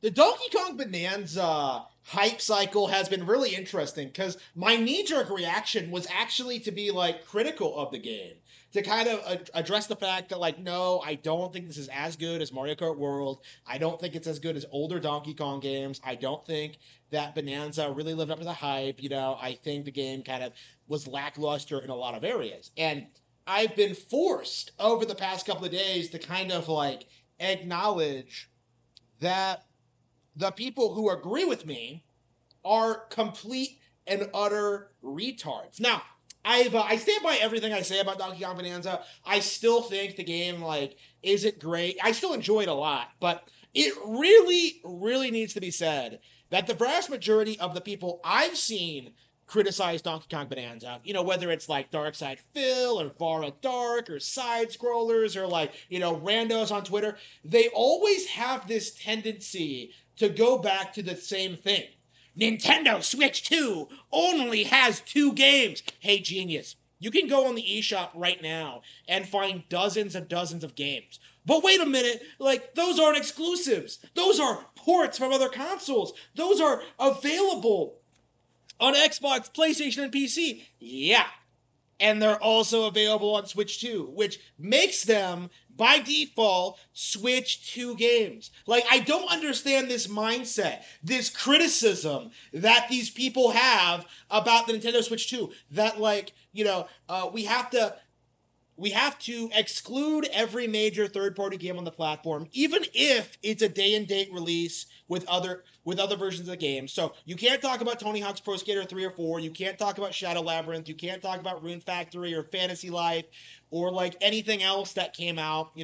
The Donkey Kong Bonanza hype cycle has been really interesting because my knee-jerk reaction was actually to be like critical of the game, to kind of address the fact that like, no, I don't think this is as good as Mario Kart World. I don't think it's as good as older Donkey Kong games. I don't think that Bonanza really lived up to the hype. I think the game kind of was lackluster in a lot of areas. And I've been forced over the past couple of days to kind of like acknowledge that the people who agree with me are complete and utter retards. Now, I stand by everything I say about Donkey Kong Bonanza. I still think the game like isn't great. I still enjoy it a lot, but it really, really needs to be said that the vast majority of the people I've seen criticize Donkey Kong Bonanza, whether it's like Dark Side Phil or Vara Dark or side scrollers or like, randos on Twitter, they always have this tendency to go back to the same thing. Nintendo Switch 2 only has 2 games. Hey, genius. You can go on the eShop right now and find dozens and dozens of games. But wait a minute, like, those aren't exclusives. Those are ports from other consoles. Those are available on Xbox, PlayStation, and PC. Yeah. And they're also available on Switch 2, which makes them, by default, Switch 2 games. Like, I don't understand this mindset, this criticism that these people have about the Nintendo Switch 2. That, like, we have to exclude every major third-party game on the platform, even if it's a day-and-date release with other versions of the game. So you can't talk about Tony Hawk's Pro Skater 3 or 4. You can't talk about Shadow Labyrinth. You can't talk about Rune Factory or Fantasy Life or like anything else that came out,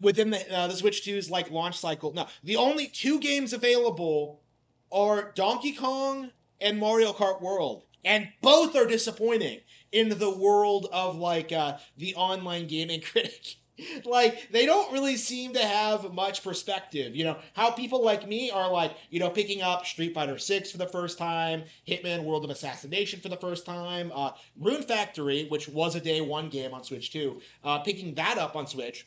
within the Switch 2's like launch cycle. No, the only 2 games available are Donkey Kong and Mario Kart World, and both are disappointing in the world of like the online gaming critic. Like, they don't really seem to have much perspective. How people like me are like, picking up Street Fighter 6 for the first time, Hitman World of Assassination for the first time, Rune Factory, which was a day one game on Switch 2, picking that up on Switch.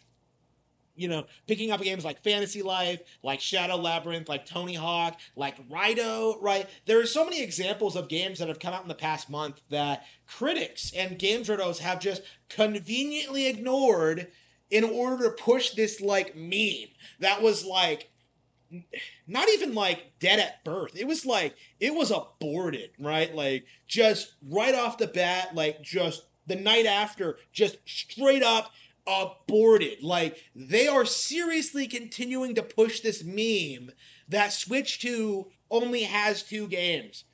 Picking up games like Fantasy Life, like Shadow Labyrinth, like Tony Hawk, like Rido, right? There are so many examples of games that have come out in the past month that critics and game journals have just conveniently ignored in order to push this like meme that was like not even like dead at birth. It was like it was aborted, right? Like just right off the bat, like just the night after, just straight up aborted. Like they are seriously continuing to push this meme that Switch 2 only has 2 games.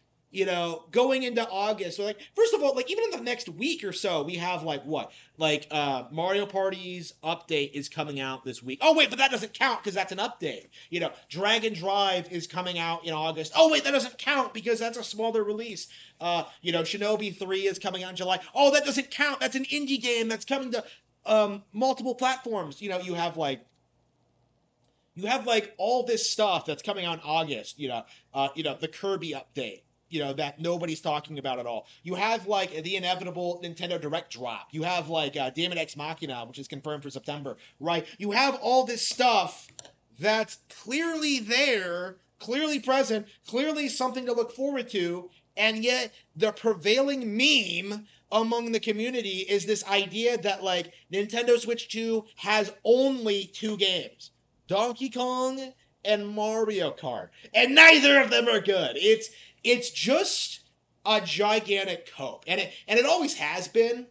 Going into August. So like, first of all, like even in the next week or so, we have like what? Like Mario Party's update is coming out this week. Oh wait, but that doesn't count because that's an update. Dragon Drive is coming out in August. Oh wait, that doesn't count because that's a smaller release. Shinobi 3 is coming out in July. Oh, that doesn't count. That's an indie game that's coming to multiple platforms. You have all this stuff that's coming out in August. The Kirby update. That nobody's talking about at all. You have like the inevitable Nintendo Direct drop. You have like Daemon X Machina, which is confirmed for September, right? You have all this stuff that's clearly there, clearly present, clearly something to look forward to, and yet the prevailing meme among the community is this idea that like Nintendo Switch 2 has only 2 games. Donkey Kong and Mario Kart. And neither of them are good. It's just a gigantic cope. And it always has been.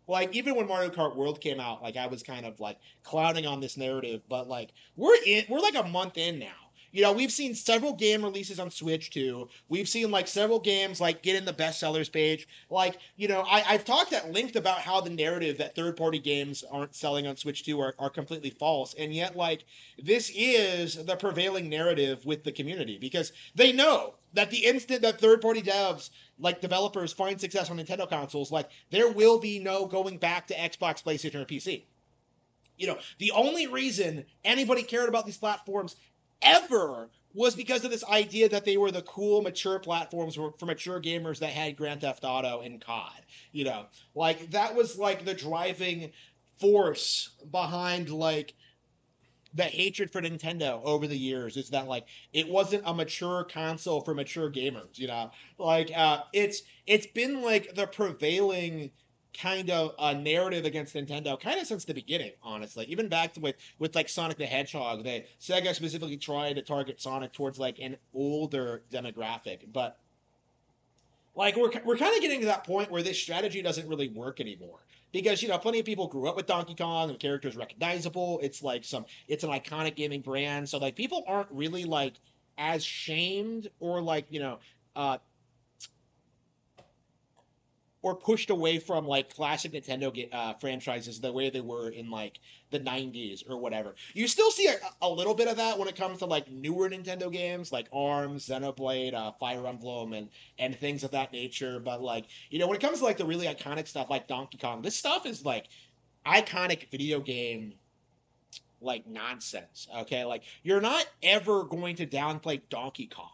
Like, even when Mario Kart World came out, like, I was kind of, like, clouding on this narrative. But, like, we're like, a month in now. We've seen several game releases on Switch 2. We've seen, like, several games, like, get in the bestsellers page. Like, I've talked at length about how the narrative that third-party games aren't selling on Switch 2 are completely false. And yet, like, this is the prevailing narrative with the community. Because they know that the instant that third-party devs, like developers, find success on Nintendo consoles, like, there will be no going back to Xbox, PlayStation, or PC. The only reason anybody cared about these platforms ever was because of this idea that they were the cool, mature platforms for mature gamers that had Grand Theft Auto and COD. Like, that was, like, the driving force behind, like, the hatred for Nintendo over the years is that like it wasn't a mature console for mature gamers, you know? Like it's been like the prevailing kind of narrative against Nintendo kind of since the beginning, honestly. Even back to with like Sonic the Hedgehog, they Sega specifically tried to target Sonic towards like an older demographic, but like we're kind of getting to that point where this strategy doesn't really work anymore because plenty of people grew up with Donkey Kong, the character is recognizable, it's an iconic gaming brand, so like people aren't really like as shamed or like uh or pushed away from like classic Nintendo franchises the way they were in like the 90s or whatever. You still see a little bit of that when it comes to like newer Nintendo games like ARMS, Xenoblade, Fire Emblem, and things of that nature. But like, when it comes to like the really iconic stuff like Donkey Kong, this stuff is like iconic video game like nonsense. Okay, like you're not ever going to downplay Donkey Kong.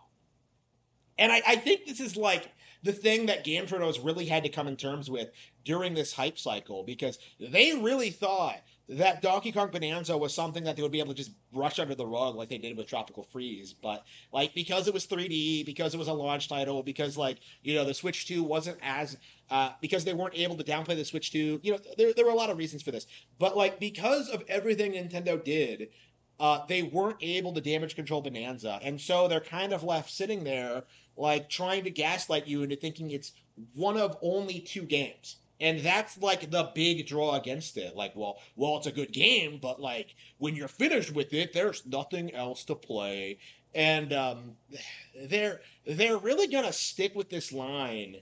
And I think this is like the thing that Game Turtles really had to come in terms with during this hype cycle because they really thought that Donkey Kong Bonanza was something that they would be able to just brush under the rug like they did with Tropical Freeze. But like because it was 3D, because it was a launch title, because like the Switch 2 wasn't as because they weren't able to downplay the Switch 2. There were a lot of reasons for this, but like because of everything Nintendo did, they weren't able to damage control Bonanza, and so they're kind of left sitting there, like trying to gaslight you into thinking it's one of only two games. And that's like the big draw against it. Like, well, it's a good game, but like when you're finished with it, there's nothing else to play. And they're really gonna stick with this line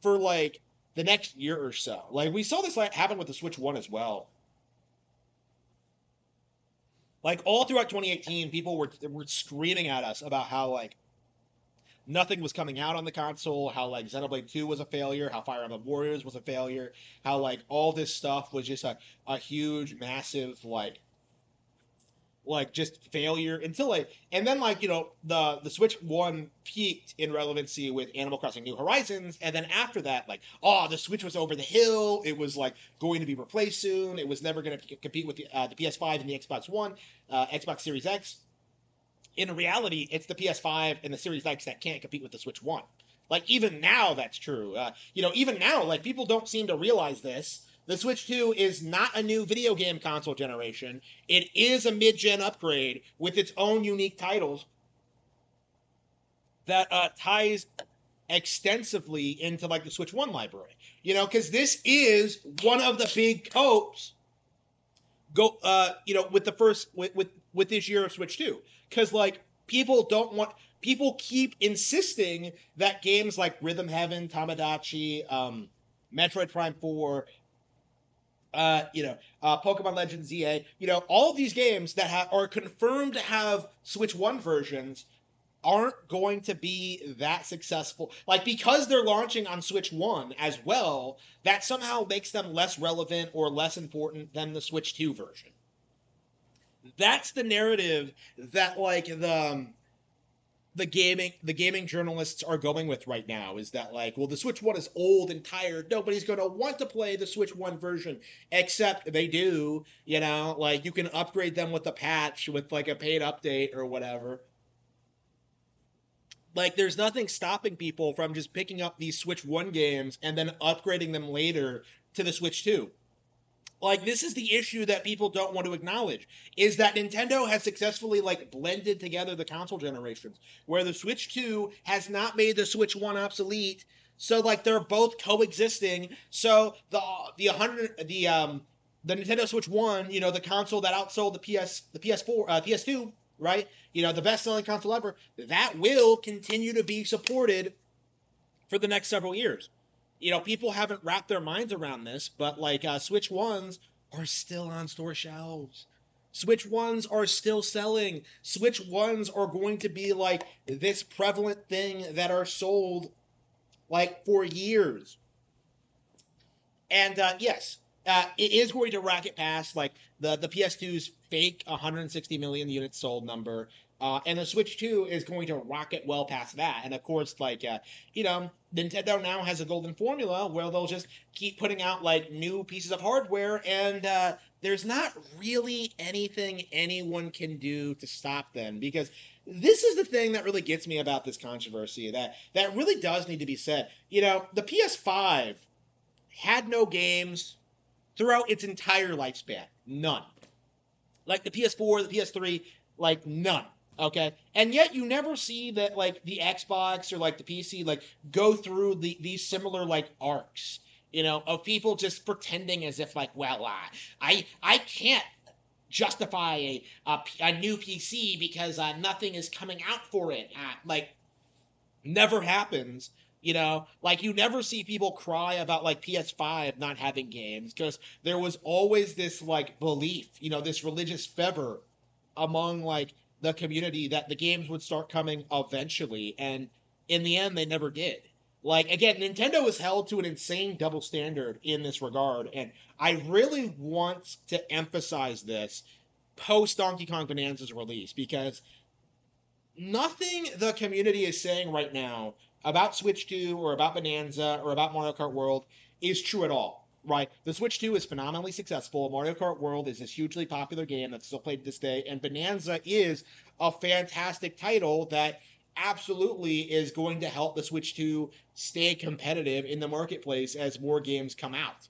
for like the next year or so. Like we saw this happen with the Switch One as well. Like all throughout 2018, people were screaming at us about how like nothing was coming out on the console, how like Xenoblade 2 was a failure, how Fire Emblem Warriors was a failure, how like all this stuff was just a huge, massive like just failure until like and then like the Switch One peaked in relevancy with Animal Crossing New Horizons, and then after that like the Switch was over the hill, it was like going to be replaced soon, it was never going to compete with the PS5 and the Xbox One, Xbox Series X. In reality, it's the PS5 and the Series X that can't compete with the Switch One. Like even now, that's true. Even now, like people don't seem to realize this. The Switch 2 is not a new video game console generation. It is a mid-gen upgrade with its own unique titles that ties extensively into like the Switch 1 library. Because this is one of the big copes with the first with this year of Switch 2. Because like people keep insisting that games like Rhythm Heaven, Tamagotchi, Metroid Prime 4, Pokemon Legends ZA, all of these games that are confirmed to have Switch 1 versions aren't going to be that successful. Like, because they're launching on Switch 1 as well, that somehow makes them less relevant or less important than the Switch 2 version. That's the narrative that, like, the gaming journalists are going with right now, is that like, well, the Switch 1 is old and tired, nobody's going to want to play the Switch 1 version, except they do, like you can upgrade them with a patch, with like a paid update or whatever. Like there's nothing stopping people from just picking up these Switch 1 games and then upgrading them later to the Switch 2. Like this is the issue that people don't want to acknowledge, is that Nintendo has successfully like blended together the console generations where the Switch 2 has not made the Switch 1 obsolete, so like they're both coexisting. So the Nintendo Switch 1, the console that outsold the PS4 PS2, right, the best-selling console ever, that will continue to be supported for the next several years. People haven't wrapped their minds around this, but like Switch Ones are still on store shelves. Switch Ones are still selling. Switch Ones are going to be like this prevalent thing that are sold like for years. And yes, it is going to rocket past like the PS2's fake 160 million units sold number. And the Switch 2 is going to rocket well past that. And of course, like, Nintendo now has a golden formula where they'll just keep putting out like new pieces of hardware, and there's not really anything anyone can do to stop them, because this is the thing that really gets me about this controversy that really does need to be said. The PS5 had no games throughout its entire lifespan. None. Like the PS4, the PS3, like none. Okay, and yet you never see that like the Xbox or like the PC like go through these similar like arcs, of people just pretending as if like, well, I can't justify a new PC because nothing is coming out for it. Like, never happens. Like, you never see people cry about like PS5 not having games, because there was always this like belief, this religious fervor among like the community that the games would start coming eventually, and in the end they never did. Like, again, Nintendo is held to an insane double standard in this regard, and I really want to emphasize this post Donkey Kong Bonanza's release, because nothing the community is saying right now about Switch 2 or about Bonanza or about Mario Kart World is true at all. Right? The Switch 2 is phenomenally successful. Mario Kart World is this hugely popular game that's still played to this day, and Bonanza is a fantastic title that absolutely is going to help the Switch 2 stay competitive in the marketplace as more games come out.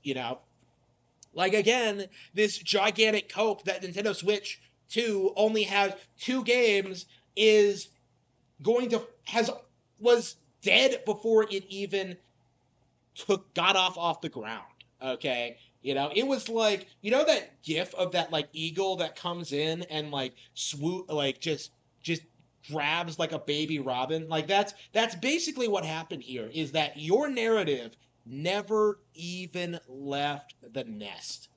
Like, again, this gigantic cope that Nintendo Switch 2 only has 2 games is was dead before it even got off the ground. Okay, it was like, that gif of that like eagle that comes in and like swoop, like just grabs like a baby robin. Like, that's basically what happened here, is that your narrative never even left the nest.